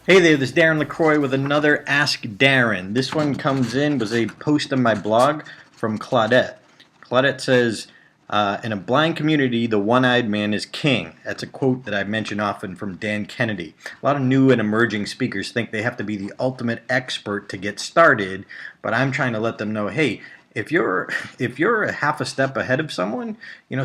Hey there, this is Darren LaCroix with another Ask Darren. This one was a post on my blog from Claudette. Claudette says, in a blind community, the one-eyed man is king. That's a quote that I mention often from Dan Kennedy. A lot of new and emerging speakers think they have to be the ultimate expert to get started, but I'm trying to let them know, hey, if you're a half a step ahead of someone,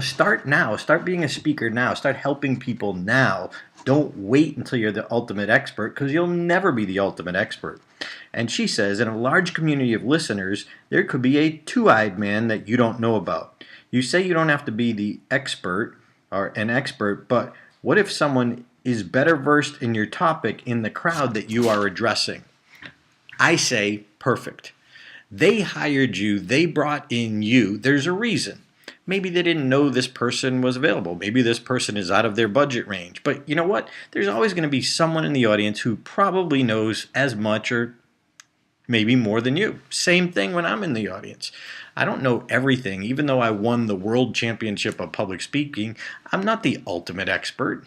start now. Start being a speaker now. Start helping people now. Don't wait until you're the ultimate expert, because you'll never be the ultimate expert. And she says, in a large community of listeners, there could be a two-eyed man that you don't know about. You say you don't have to be the expert or an expert, but what if someone is better versed in your topic in the crowd that you are addressing? I say, perfect. They hired you, they brought in you, there's a reason. Maybe they didn't know this person was available. Maybe this person is out of their budget range. But you know what? There's always going to be someone in the audience who probably knows as much or maybe more than you. Same thing when I'm in the audience. I don't know everything. Even though I won the World Championship of Public Speaking, I'm not the ultimate expert.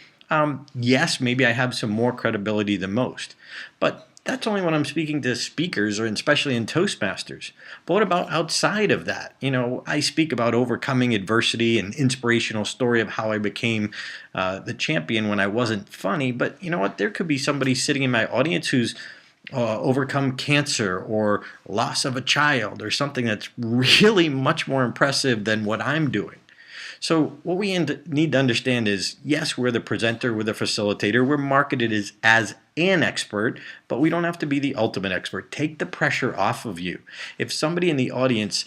Yes, maybe I have some more credibility than most. But that's only when I'm speaking to speakers, or especially in Toastmasters. But what about outside of that? I speak about overcoming adversity and inspirational story of how I became the champion when I wasn't funny. But you know what? There could be somebody sitting in my audience who's overcome cancer or loss of a child or something that's really much more impressive than what I'm doing. So what we need to understand is, yes, we're the presenter, we're the facilitator, we're marketed as an expert, but we don't have to be the ultimate expert. Take the pressure off of you. If somebody in the audience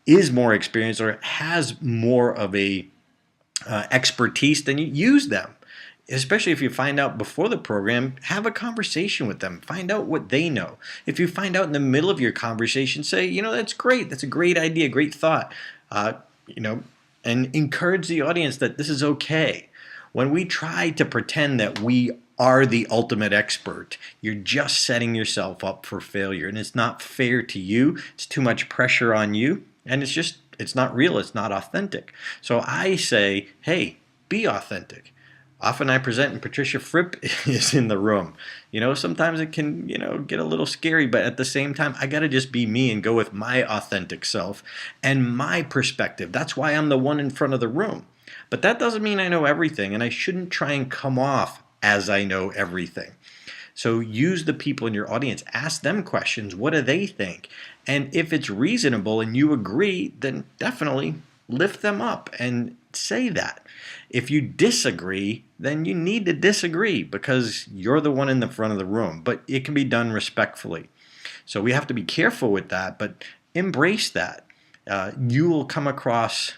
is more experienced or has more of a expertise, then you use them. Especially if you find out before the program, have a conversation with them. Find out what they know. If you find out in the middle of your conversation, say, that's great. That's a great idea, great thought. And encourage the audience that this is okay. When we try to pretend that we are the ultimate expert, you're just setting yourself up for failure. And it's not fair to you. It's too much pressure on you. And it's not real. It's not authentic. So I say, hey, be authentic. Often I present and Patricia Fripp is in the room. Sometimes it can, get a little scary, but at the same time, I got to just be me and go with my authentic self and my perspective. That's why I'm the one in front of the room. But that doesn't mean I know everything, and I shouldn't try and come off as I know everything. So use the people in your audience. Ask them questions. What do they think? And if it's reasonable and you agree, then definitely lift them up and say that. If you disagree, then you need to disagree because you're the one in the front of the room. But it can be done respectfully. So we have to be careful with that, but embrace that. You will come across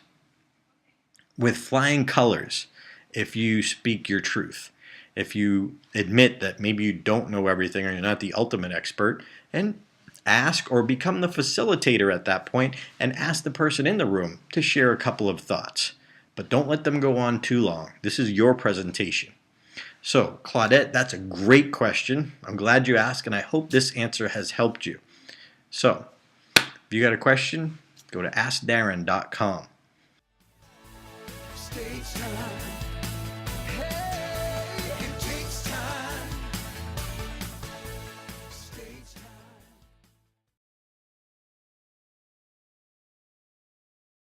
with flying colors if you speak your truth. If you admit that maybe you don't know everything or you're not the ultimate expert, and ask or become the facilitator at that point and ask the person in the room to share a couple of thoughts. But don't let them go on too long. This is your presentation. So, Claudette, that's a great question. I'm glad you asked, and I hope this answer has helped you. So, if you got a question, go to AskDarren.com.